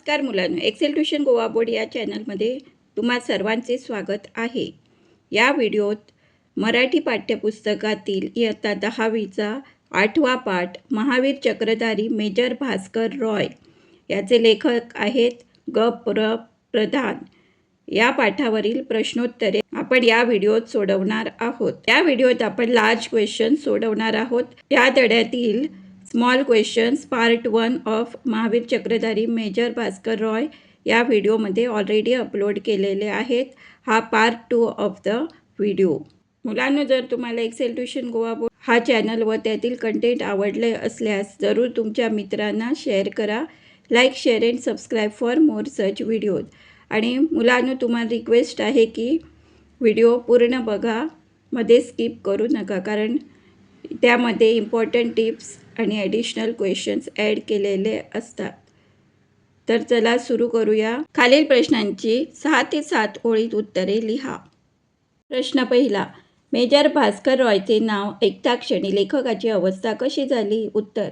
नमस्कार मुलांनो, Excel tuition Goa board या चॅनलमध्ये तुम्हा सर्वांचे स्वागत आहे. या व्हिडिओत मराठी पाठ्यपुस्तकातील इयत्ता 10वीचा 8वा पाठ महावीर चक्रधारी मेजर भास्कर रॉय याचे लेखक आहेत ग. प्र. प्रधान. या पाठावरील प्रश्नोत्तरे आपण या व्हिडिओत सोडवणार आहोत. या व्हिडिओत आपण लार्ज क्वेश्चन सोडवणार आहोत. या धड्यातील small questions part 1 of Mahavir चक्रधारी मेजर भास्कर रॉय या व्हिडिओमध्ये ऑलरेडी अपलोड केलेले आहेत. हा पार्ट 2 ऑफ द व्हिडिओ. मुलांनो, जर तुम्हाला एक्सेल ट्युशन गोवा बोर्ड हा चॅनल व त्यातील कंटेंट आवडले असल्यास जरूर तुमच्या मित्रांना शेअर करा. Like, share and subscribe for more such videos. आणि मुलांनो, तुम्हाला रिक्वेस्ट आहे की व्हिडिओ पूर्ण बघा, मध्ये स्किप करू नका, कारण त्यामध्ये इम्पॉर्टंट टिप्स आणि ॲडिशनल क्वेश्चन्स ॲड केलेले असतात. तर चला सुरू करूया. खालील प्रश्नांची 6 ते 7 ओळीत उत्तरे लिहा. प्रश्न पहिला, मेजर भास्कर रॉयचे नाव ऐकता क्षणी लेखकाची अवस्था कशी झाली? उत्तर,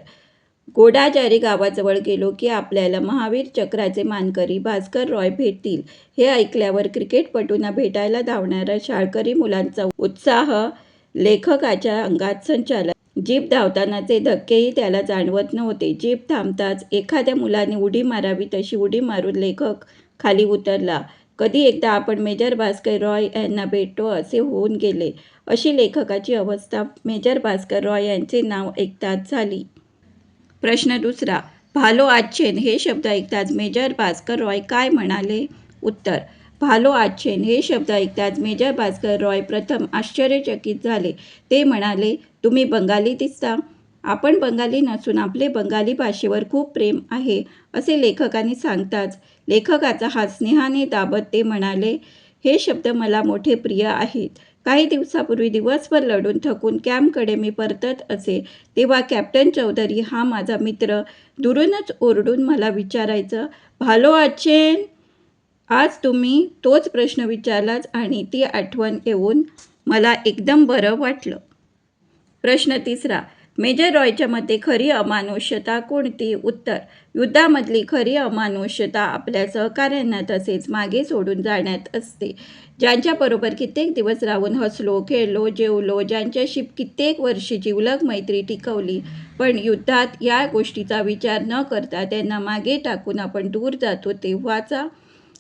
गोडाजारी गावाजवळ गेलो की आपल्याला महावीर चक्राचे मानकरी भास्कर रॉय भेटतील. हे ऐकल्यावर क्रिकेटपटूंना भेटायला धावणाऱ्या शाळकरी मुलांचा उत्साह लेखकाच्या अंगात संचारला. जीप धावतानाचे धक्केही त्याला जाणवत नव्हते. जीप थांबताच एखाद्या मुलाने उडी मारावी तशी उडी मारून लेखक खाली उतरला. कधी एकदा आपण मेजर भास्कर रॉय यांना भेटतो असे होऊन गेले. अशी लेखकाची अवस्था मेजर भास्कर रॉय यांचे नाव ऐकताच झाली. प्रश्न दुसरा, भालो आच्छेन हे शब्द ऐकताच मेजर भास्कर रॉय काय म्हणाले? उत्तर, भालो आच्छेन हे शब्द ऐकताच मेजर भास्कर रॉय प्रथम आश्चर्यचकित झाले. ते म्हणाले, तुम्ही बंगाली दिसता. आपण बंगाली नसून आपले बंगाली भाषेवर खूप प्रेम आहे असे लेखकाने सांगताच लेखकाचा हात स्नेहाने दाबत ते म्हणाले, हे शब्द मला मोठे प्रिय आहेत. काही दिवसापूर्वी दिवसभर लढून थकून कॅम्पकडे मी परतत असे तेव्हा कॅप्टन चौधरी हा माझा मित्र दुरूनच ओरडून मला विचारायचं, भालो आच्छेन? आज तुम्ही तोच प्रश्न विचारलाच आणि ती आठवण येऊन मला एकदम बरं वाटलं. प्रश्न तिसरा, मेजर रॉयच्या मते खरी अमानुष्यता कोणती? उत्तर, युद्धामधली खरी अमानुष्यता आपल्या सहकाऱ्यांना तसेच मागे सोडून जाण्यात असते. ज्यांच्याबरोबर कित्येक दिवस राहून हसलो, खेळलो, जेवलो, ज्यांच्याशी कित्येक वर्षे जिवलग मैत्री टिकवली, पण युद्धात या गोष्टीचा विचार न करता त्यांना मागे टाकून आपण दूर जातो तेव्हाचा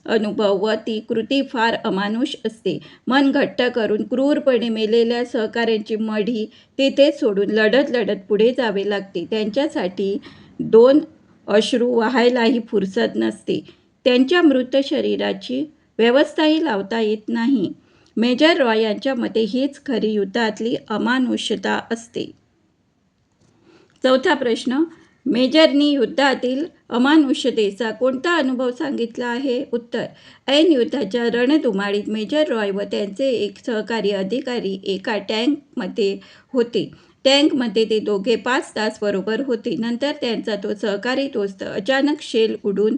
अनुभव व ती कृती फार अमानुष असते. मन घट्ट करून क्रूरपणे मेलेल्या सहकाऱ्यांची मढी तेथेच सोडून लढत लढत पुढे जावे लागते. त्यांच्यासाठी 2 अश्रू वाहायलाही फुरसत नसते. त्यांच्या मृत शरीराची व्यवस्थाही लावता येत नाही. मेजर रॉय यांच्या मते हीच खरी युद्धातली अमानुष्यता असते. चौथा प्रश्न, मेजरनी युद्धातील अमानुष्यतेचा कोणता अनुभव सांगितला आहे? उत्तर, ऐन युद्धाच्या रणधुमाळीत मेजर रॉय व त्यांचे एक सहकारी अधिकारी एका टँकमध्ये होते. टँकमध्ये ते दोघे 5 तास बरोबर होते. नंतर त्यांचा तो सहकारी दोस्त अचानक शेल उडून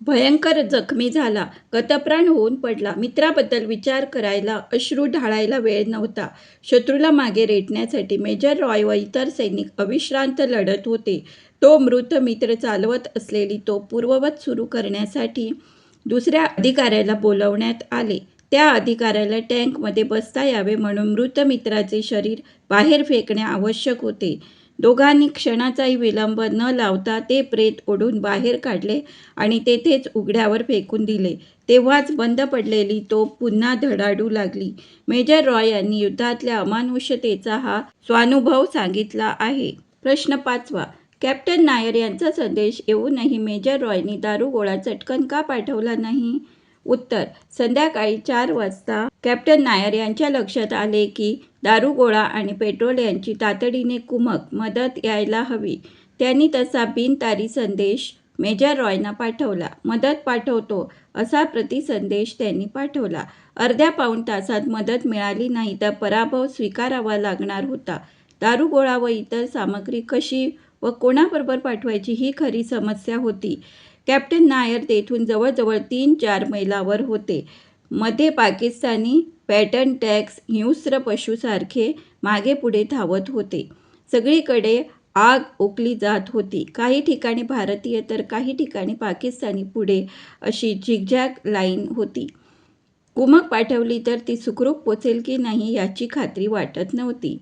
भयंकर जखमी झाला, गतप्राण होऊन पडला. मित्राबद्दल विचार करायला, अश्रू ढाळायला वेळ नव्हता. शत्रूला मागे रेटण्यासाठी मेजर रॉय व इतर सैनिक अविश्रांत लढत होते. तो मृत मित्र चालवत असलेली तोफ पूर्ववत सुरू करण्यासाठी दुसऱ्या अधिकाऱ्याला बोलवण्यात आले. त्या अधिकाऱ्याला टँकमध्ये बसता यावे म्हणून मृत मित्राचे शरीर बाहेर फेकणे आवश्यक होते. दोघांनी क्षणाचाही विलंब न लावता ते प्रेत ओढून बाहेर काढले आणि तेथेच उघड्यावर फेकून दिले. तेव्हाच बंद पडलेली तोफ पुन्हा धडाडू लागली. मेजर रॉय यांनी युद्धातल्या अमानुष्यतेचा हा स्वानुभव सांगितला आहे. प्रश्न 5वा, कॅप्टन नायर यांचा संदेश येऊनही मेजर रॉयनी दारुगोळा चटकन का पाठवला नाही? उत्तर, संध्याकाळी 4 वाजता कॅप्टन नायर यांच्या लक्षात आले की दारुगोळा आणि पेट्रोल यांची तातडीने कुमक मदत यायला हवी. त्यांनी तसा बिनतारी संदेश मेजर रॉयना पाठवला. मदत पाठवतो असा प्रतिसंदेश त्यांनी पाठवला. अर्ध्या पाऊण तासात मदत मिळाली नाही तर पराभव स्वीकारावा लागणार होता. दारुगोळा व इतर सामग्री कशी व कोणाबरोबर पाठवायची ही खरी समस्या होती. कॅप्टन नायर तेथून जवळजवळ 3-4 मैलावर होते. मध्ये पाकिस्तानी पॅटर्न टॅक्स हिंस्र पशूसारखे मागे पुढे धावत होते. सगळीकडे आग ओकली जात होती. काही ठिकाणी भारतीय तर काही ठिकाणी पाकिस्तानी पुढे अशी झिगझॅग लाईन होती. कुमक पाठवली तर ती सुखरूप पोचेल की नाही याची खात्री वाटत नव्हती.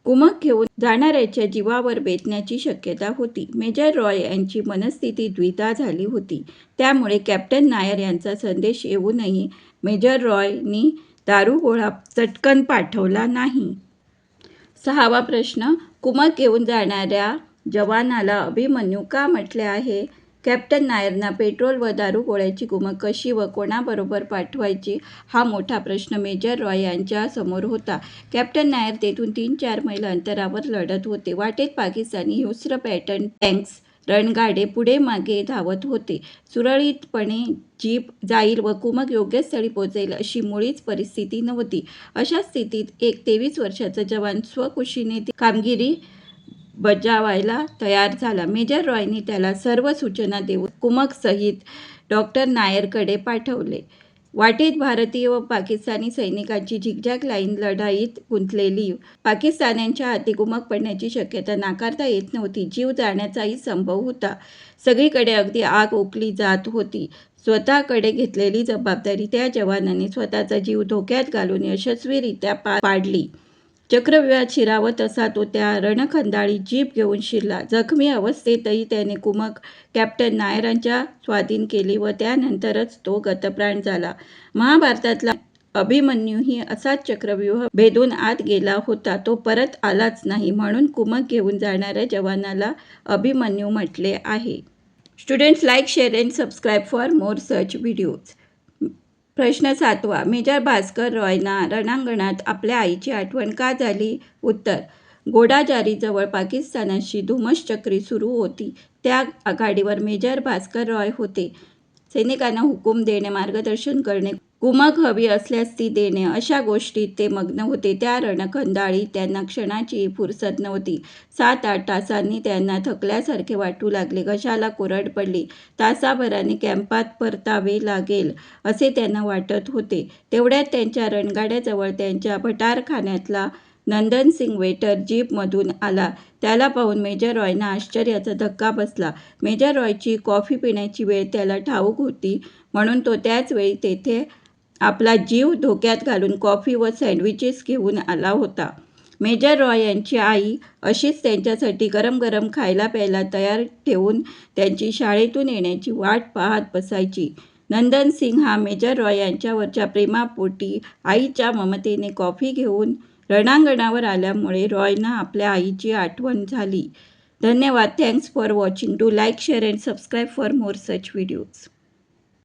कुमक घेऊन जाणाऱ्याच्या जीवावर बेतण्याची शक्यता होती. मेजर रॉय यांची मनस्थिती द्विधा झाली होती. त्यामुळे कॅप्टन नायर यांचा संदेश येऊनही मेजर रॉयनी दारुगोळा चटकन पाठवला नाही. 6वा प्रश्न. कुमक घेऊन जाणाऱ्या जवानाला अभिमन्यू का म्हटले आहे? कॅप्टन नायरना पेट्रोल व दारुगोळ्याची कुमक कशी व कोणाबरोबर पाठवायची हा मोठा प्रश्न मेजर रॉय यांच्या समोर होता. कॅप्टन नायर तेथून 3-4 मैल अंतरावर लढत होते. वाटेत पाकिस्तानी हिंस्र पॅटर्न टँक्स, रणगाडे पुढे मागे धावत होते. सुरळीतपणे जीप जाईल व कुमक योग्य स्थळी पोहोचेल अशी मुळीच परिस्थिती नव्हती. अशा स्थितीत एक 23 वर्षाचा जवान स्वखुशीने ती कामगिरी बजावायला तयार झाला. मेजर रॉयनी त्याला सर्व सूचना देऊन कुमकसहित डॉ. नायरकडे पाठवले. वाटेत भारतीय व पाकिस्तानी सैनिकांची झिगझॅग लाईन लढाईत गुंतलेली. पाकिस्तान्यांच्या हाती कुमक पडण्याची शक्यता नाकारता येत नव्हती. जीव जाण्याचाही संभव होता. सगळीकडे अगदी आग ओकली जात होती. स्वतःकडे घेतलेली जबाबदारी त्या जवानाने स्वतःचा जीव धोक्यात घालून यशस्वीरित्या पार पाडली. चक्रव्यूहात शिरावं तसा तो त्या रणखंडाळी जीप घेऊन शिरला. जखमी अवस्थेतही त्याने कुमक कॅप्टन नायरांच्या स्वाधीन केली व त्यानंतरच तो गतप्राण झाला. महाभारतातला अभिमन्यूही असाच चक्रव्यूह भेदून आत गेला होता. तो परत आलाच नाही. म्हणून कुमक घेऊन जाणाऱ्या जवानाला अभिमन्यू म्हटले आहे. Students, like, share and subscribe for more such videos. प्रश्न 7वा. मेजर भास्कर रॉयना रणांगणात आपल्या आईची आठवण का झाली? उत्तर. गोडाजारीजवळ पाकिस्तानाशी धुमश्चक्री सुरू होती. त्या आघाडीवर मेजर भास्कर रॉय होते. सैनिकांना हुकूम देणे, मार्गदर्शन करणे, कुमक हवी असल्यास ती देणे अशा गोष्टीत ते मग्न होते. त्या रणखंडाळीत त्यांना क्षणाचीही फुरसत नव्हती. 7-8 तासांनी त्यांना थकल्यासारखे वाटू लागले. घशाला कोरड पडली. तासाभराने कॅम्पात परतावे लागेल असे त्यांना वाटत होते. तेवढ्यात त्यांच्या रणगाड्याजवळ त्यांच्या भटारखान्यातला नंदनसिंग वेटर जीपमधून आला. त्याला पाहून मेजर रॉयना आश्चर्याचा धक्का बसला. मेजर रॉयची कॉफी पिण्याची वेळ त्याला ठाऊक होती म्हणून तो त्याच वेळी तेथे आपला जीव धोक्यात घालून कॉफी व सँडविचेस घेऊन आला होता. मेजर रॉय यांची आई अशीच त्यांच्यासाठी गरम गरम खायला प्यायला तयार ठेवून त्यांची शाळेतून येण्याची वाट पाहत बसायची. नंदनसिंग हा मेजर रॉय यांच्यावरच्या प्रेमापोटी आईच्या ममतेने कॉफी घेऊन रणांगणावर आल्यामुळे रॉयना आपल्या आईची आठवण झाली. धन्यवाद. Thanks for watching. Do like, share and subscribe for more such videos.